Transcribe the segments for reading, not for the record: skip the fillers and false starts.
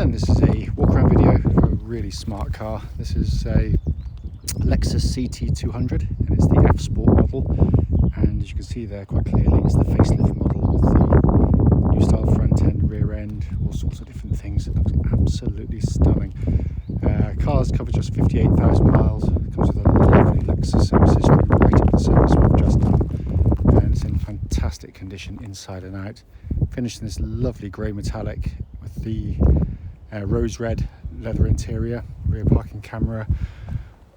then, this is a walk around video for a really smart car. This is a Lexus CT200 and it's the F Sport model, and as you can see there quite clearly it's the facelift model with the new style front end, rear end, all sorts of different things. It looks absolutely stunning. Car's covered just 58,000 miles, comes with a lovely Lexus service history right up the service we've just done, and it's in fantastic condition inside and out. Finished in this lovely grey metallic with the rose red leather interior, rear parking camera.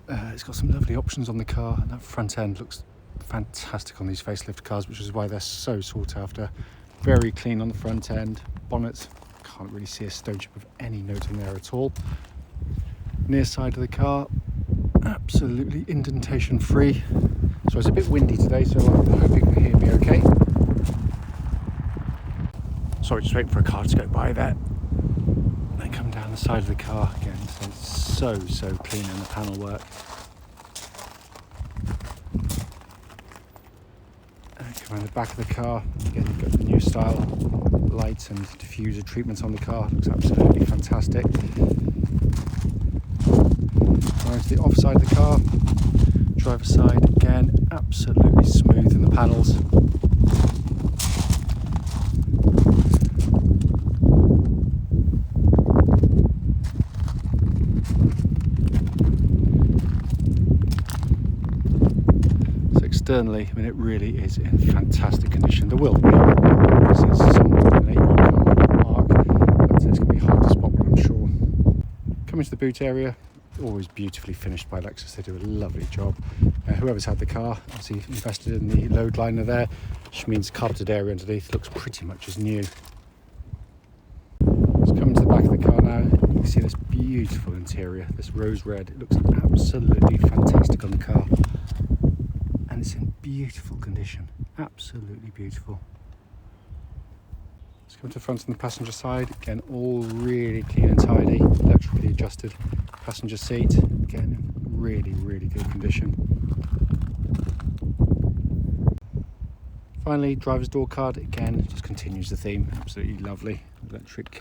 It's got some lovely options on the car, and that front end looks fantastic on these facelift cars, which is why they're so sought after. Very clean on the front end. Bonnet, can't really see a stone chip of any note in there at all. Near side of the car, absolutely indentation free. So it's a bit windy today, so I hope you can hear me okay. Sorry, just waiting for a car to go by there. Then come down the side of the car again, so it's so clean in the panel work. And come around the back of the car, again you've got the new style lights and diffuser treatments on the car, looks absolutely fantastic. Around to the off side of the car, driver's side, again absolutely smooth in the panels. Externally, I mean, it really is in fantastic condition. There will be since somewhat of an 8 mark, but it's going to be hard to spot one, I'm sure. Coming to the boot area, always beautifully finished by Lexus. They do a lovely job. Whoever's had the car, obviously invested in the load liner there, which means carpeted area underneath looks pretty much as new. Let's come to the back of the car now. You can see this beautiful interior, this rose red. It looks absolutely fantastic on the car. And it's in beautiful condition, absolutely beautiful. Let's come to the front and the passenger side. Again, all really clean and tidy, electrically adjusted passenger seat. Again, really good condition. Finally, driver's door card. Again, it just continues the theme, absolutely lovely. Electric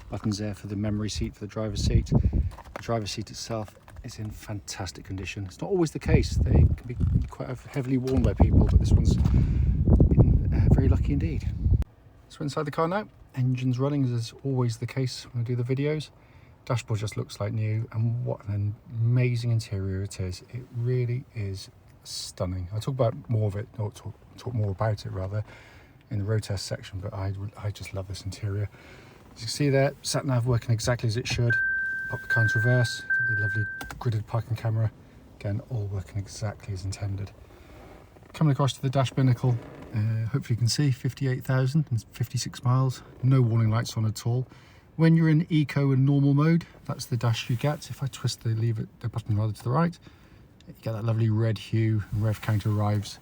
buttons there for the memory seat, for the driver's seat. The driver's seat itself is in fantastic condition. It's not always the case. They can be quite heavily worn by people, but this one's been very lucky indeed. So inside the car now, engine's running as is always the case when I do the videos. Dashboard just looks like new, and what an amazing interior it is. It really is stunning. I'll talk about more of it, or talk more about it rather, in the road test section, but I just love this interior. As you can see there, sat nav working exactly as it should. Pop the car into reverse, got the lovely gridded parking camera, again all working exactly as intended. Coming across to the dash binnacle, hopefully you can see 58,000 and 56 miles, no warning lights on at all. When you're in eco and normal mode, that's the dash you get. If I twist the button rather to the right, you get that lovely red hue, and Rev Counter arrives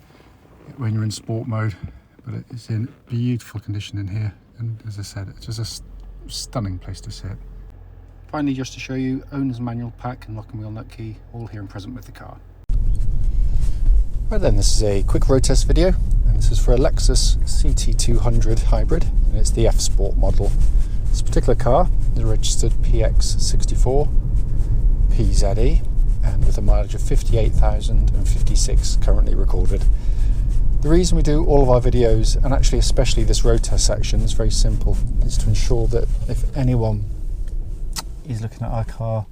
when you're in sport mode, but it is in beautiful condition in here, and as I said, it's just a stunning place to sit. Finally, just to show you, owner's manual pack and lock and wheel nut key, all here and present with the car. Right then, this is a quick road test video, and this is for a Lexus CT200 hybrid, and it's the F Sport model. This particular car is registered PX64PZE, and with a mileage of 58,056 currently recorded. The reason we do all of our videos, and actually especially this road test section, is very simple. It's to ensure that if anyone is looking at our car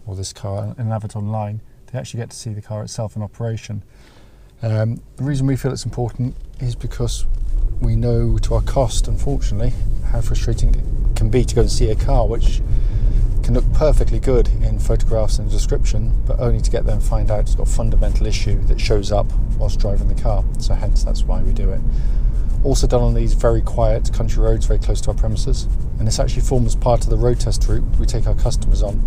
or this car and have it online, they actually get to see the car itself in operation. The reason we feel it's important is because we know to our cost, unfortunately, how frustrating it can be to go and see a car which can look perfectly good in photographs and description, but only to get there and find out it's got a fundamental issue that shows up whilst driving the car. So hence that's why we do it. Also done on these very quiet country roads very close to our premises, and this actually forms part of the road test route we take our customers on.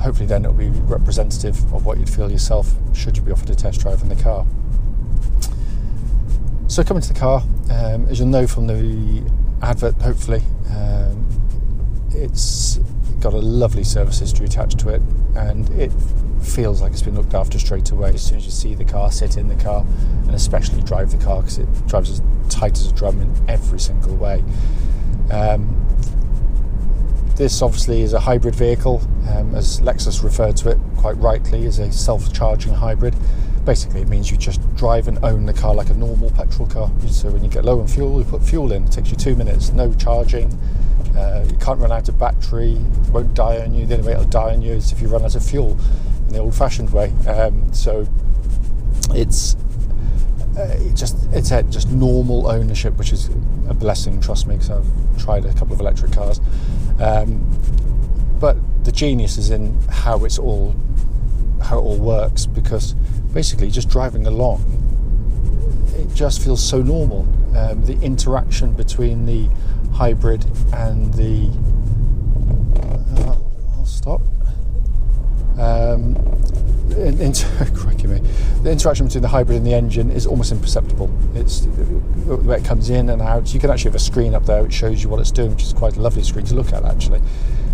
Hopefully then it'll be representative of what you'd feel yourself should you be offered a test drive in the car. So coming to the car, as you'll know from the advert hopefully, it's got a lovely service history attached to it, and it feels like it's been looked after straight away as soon as you see the car, sit in the car, and especially drive the car, because it drives as tight as a drum in every single way. This obviously is a hybrid vehicle, as Lexus referred to it quite rightly as a self-charging hybrid. Basically it means you just drive and own the car like a normal petrol car. So when you get low on fuel, you put fuel in, it takes you 2 minutes, no charging, you can't run out of battery, it won't die on you. The only way it'll die on you is if you run out of fuel in the old-fashioned way. So it's just normal ownership, which is a blessing, trust me, because I've tried a couple of electric cars. But the genius is in how it all works, because basically just driving along, it just feels so normal. The interaction between the hybrid and the I'll stop. Crikey me. The interaction between the hybrid and the engine is almost imperceptible. It's the way it comes in and out. You can actually have a screen up there which shows you what it's doing, which is quite a lovely screen to look at, actually.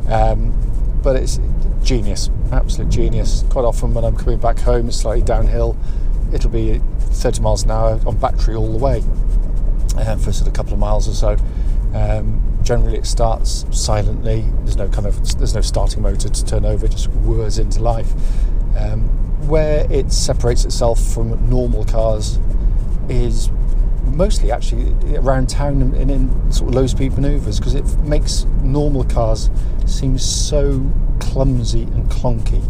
But it's genius, absolute genius. Quite often when I'm coming back home, it's slightly downhill, it'll be 30 miles an hour on battery all the way for sort of a couple of miles or so. Generally it starts silently, there's no starting motor to turn over, it just whirs into life. Where it separates itself from normal cars is mostly actually around town and in sort of low speed manoeuvres, because it makes normal cars seem so clumsy and clunky.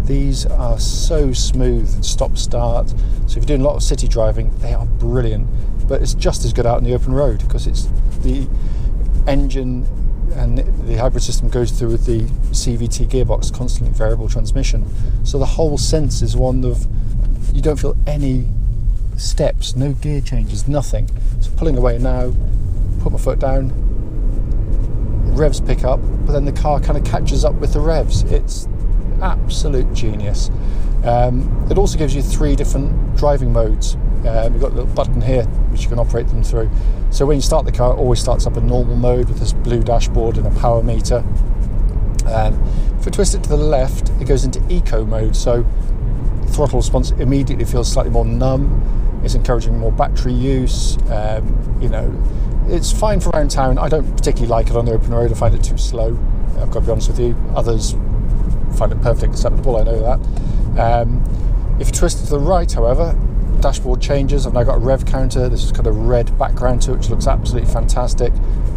These are so smooth and stop start, so if you're doing a lot of city driving, they are brilliant. But it's just as good out on the open road, because it's the engine and the hybrid system goes through with the CVT gearbox, constantly variable transmission, so the whole sense is one of, you don't feel any steps, no gear changes, nothing. So pulling away now, put my foot down, revs pick up, but then the car kind of catches up with the revs. It's absolute genius. It also gives you 3 different driving modes. You've got a little button here which you can operate them through. So when you start the car, it always starts up in normal mode with this blue dashboard and a power meter. If I twist it to the left, it goes into eco mode, so throttle response immediately feels slightly more numb. It's encouraging more battery use. It's fine for around town. I don't particularly like it on the open road. I find it too slow, I've got to be honest with you. Others find it perfectly acceptable, I know that. If you twist it to the right, however, dashboard changes. I've now got a Rev Counter. This is kind of red background to it, which looks absolutely fantastic,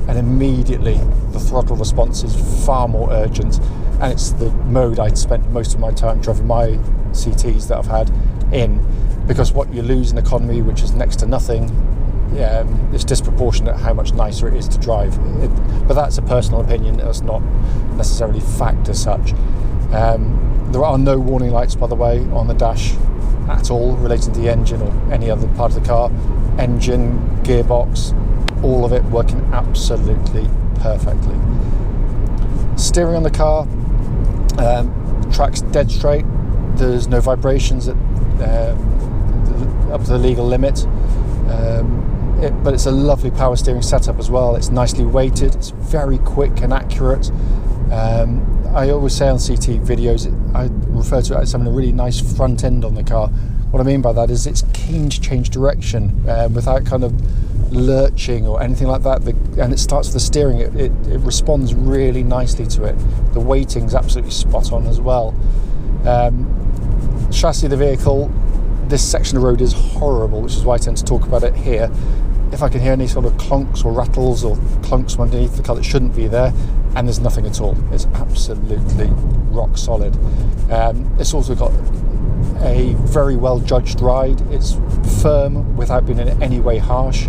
and immediately the throttle response is far more urgent, and it's the mode I'd spent most of my time driving my CTs that I've had in, because what you lose in economy, which is next to nothing, it's disproportionate how much nicer it is to drive. But that's a personal opinion, that's not necessarily fact as such. There are no warning lights, by the way, on the dash at all relating to the engine or any other part of the car. Engine, gearbox, all of it working absolutely perfectly. Steering on the car, track's dead straight. There's no vibrations up to the legal limit. But it's a lovely power steering setup as well. It's nicely weighted, it's very quick and accurate. I always say on CT videos, I refer to it as having a really nice front end on the car. What I mean by that is it's keen to change direction without kind of lurching or anything like that. And it starts with the steering, it responds really nicely to it. The weighting's absolutely spot on as well. Chassis of the vehicle, this section of road is horrible, which is why I tend to talk about it here. If I can hear any sort of clunks or rattles or clunks from underneath the car that shouldn't be there, and there's nothing at all. It's absolutely rock solid. It's also got a very well judged ride. It's firm without being in any way harsh,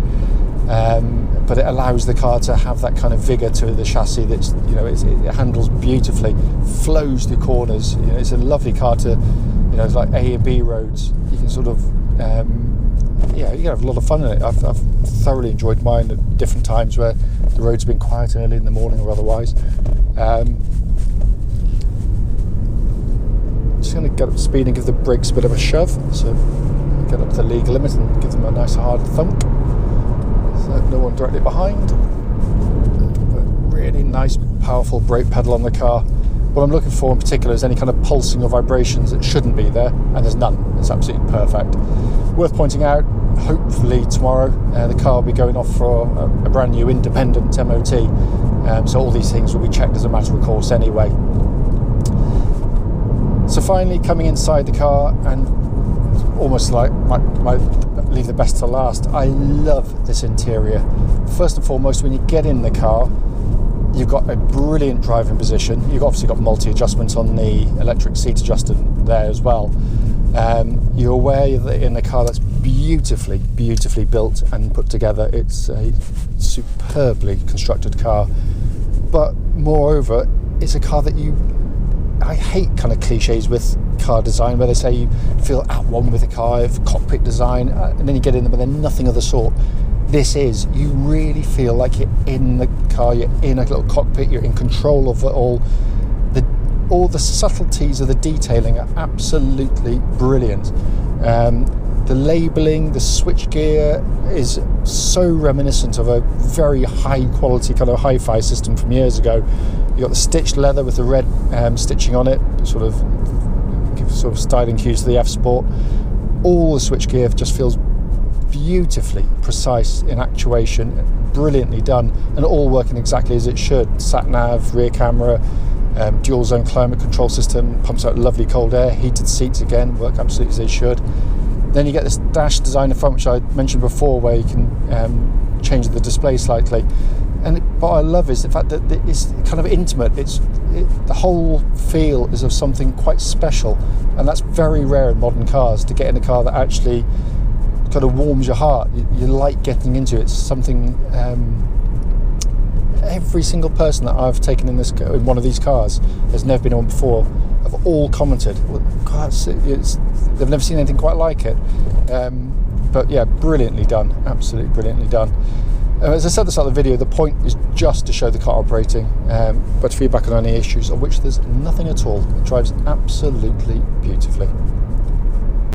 but it allows the car to have that kind of vigour to the chassis. That's, it handles beautifully, flows through corners. It's a lovely car to, it's like A and B roads. You can sort of you can have a lot of fun in it. I've thoroughly enjoyed mine at different times where the road's been quiet early in the morning or otherwise. Just going to get up to speed and give the brakes a bit of a shove, so get up to the legal limit and give them a nice hard thump, so no one directly behind. But really nice powerful brake pedal on the car. What I'm looking for in particular is any kind of pulsing or vibrations that shouldn't be there, and there's none. It's absolutely perfect. Worth pointing out, hopefully tomorrow the car will be going off for a brand new independent MOT, so all these things will be checked as a matter of course anyway. So finally coming inside the car, and almost like might leave the best to last, I love this interior. First and foremost, when you get in the car, you've got a brilliant driving position. You've obviously got multi-adjustments on the electric seat adjustment there as well. You're aware that in a car that's beautifully built and put together. It's a superbly constructed car, but moreover, it's a car that I hate kind of cliches with car design where they say you feel at one with the car, cockpit design, and then you get in there, but then nothing of the sort. This is, you really feel like you're in the car, you're in a little cockpit, you're in control of it all. All the subtleties of the detailing are absolutely brilliant. The labelling, the switchgear is so reminiscent of a very high quality kind of hi-fi system from years ago. You've got the stitched leather with the red stitching on it, sort of styling cues to the F-Sport. All the switchgear just feels beautifully precise in actuation, brilliantly done, and all working exactly as it should. Sat-nav, rear camera, dual zone climate control system, pumps out lovely cold air, heated seats again, work absolutely as they should. Then you get this dash design in front, which I mentioned before, where you can change the display slightly. And what I love is the fact that it's kind of intimate. The whole feel is of something quite special, and that's very rare in modern cars, to get in a car that actually kind of warms your heart. You like getting into it. It's something every single person that I've taken in one of these cars, there's never been one before, have all commented, well, God, they've never seen anything quite like it. But yeah, brilliantly done, absolutely brilliantly done. As I said at the start of the video, the point is just to show the car operating, but feedback on any issues, of which there's nothing at all. It drives absolutely beautifully.